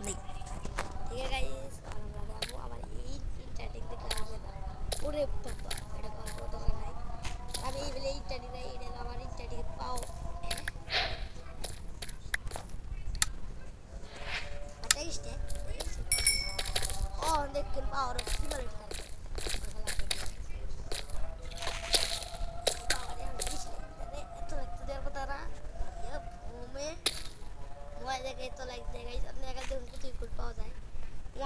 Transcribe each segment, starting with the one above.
নেই। ঠিক আছে গাইস, আমরা যাবো আমার এই ইন্টারনেট দিকে আসবে না। ওরে বাবা, এটা করার কোনো দরকার নাই। আমি এই বলে ইন্টারনেট নাই, এটা আমার ইন্টারনেট পাও বাতাইছে। ও দেখেন পাওয়ার অফ সিমুলেট করে এত লাগতে দেওয়ার কথা না। ঘুমে মোবাইল দেখে তো লাইক দেখাই দেখা দেখুন কত ইকুয়াল পাওয়া যায়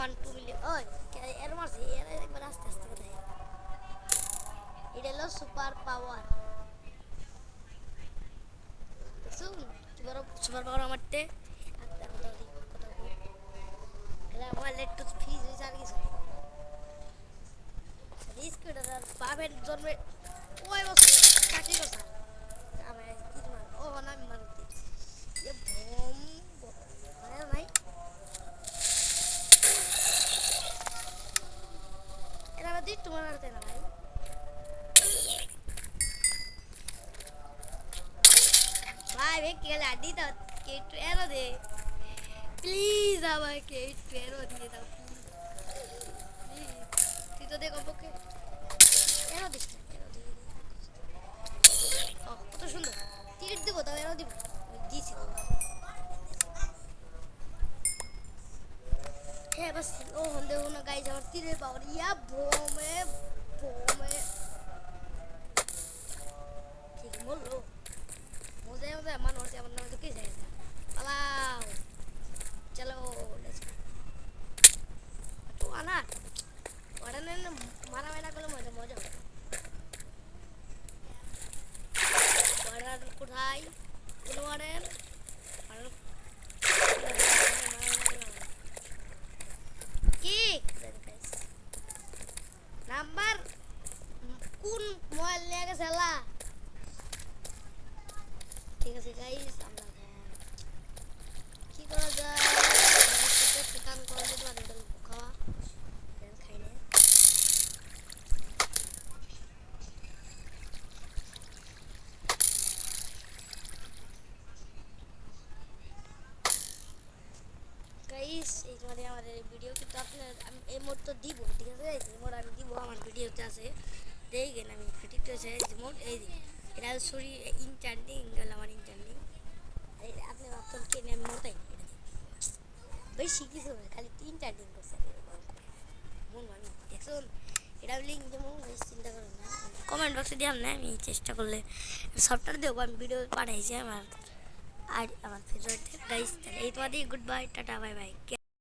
1-2 মিলিয়ন। ওই এর মারছে এর একবার আস্তে আস্তে কথা এটা হলো সুপার পাওয়ার। দেখুন সুপার পাওয়ার আমারতে আত্মার কথা কথা এটা মোবাইল একটু ফিজ হয়েছে আর কিছু রিস্ক আর বাপের জন্মে ওই বছর চাকরি করছে আমার তিন মাস ও আমি মারতে এ ভম ভাই এরা বাদি তোমার মারতে না ভাই ভাই ভেঙে গেলে আড্ডি দাও কে একটু এরো দে প্লিজ আমাকে একটু এরো দিয়ে দাও প্লিজ তুই তো দেখো পক্ষে এরো দিস না এরো দিয়ে কত সুন্দর তীর দিব তাও এরো দিব দিছি হ্যাঁ বাস ও হন্দে না গাইজ আমার তীরের পাওয়ার ইয়া বোমে বোমে ঠিক বললো মজায় মজায় মানুষ আমার নামে তো কে যায় না পালাও চলো লেটস তো আনা ওরা না মারা মারা করলে মজা মজা হবে ওরা কোথায় কোন ওয়ারেন কি নাম্বার কোন মোবাইল নিয়ে গেছে লা ঠিক আছে গাইস আমরা কি করা যায় কাম করা যেতে পারে খাওয়া খাই না গাইস এই মানে আমাদের ভিডিও কিন্তু আপনার আমি এই মোড তো দিব ঠিক আছে এই মোড আমি দিব আমার ভিডিওতে আছে দেখেন আমি ফিটিক আছে এই মোড এই দিন এটা সরি ইন্টারনিং গেল আমার ইন্টারনিং আপনি ভাবছেন কে আমি মোটাই বেশি কিছু খালি 3টা দিন করছে মন মানে দেখুন এটা লিঙ্ক দেবো চিন্তা করুন না কমেন্ট বক্সে দিলাম না আমি চেষ্টা করলে সফটওয়্যার দেবো আমি ভিডিও পাঠাইছি আমার আর আমার ফেভারিট গাইস এই তোমাদের good bye tata bye bye.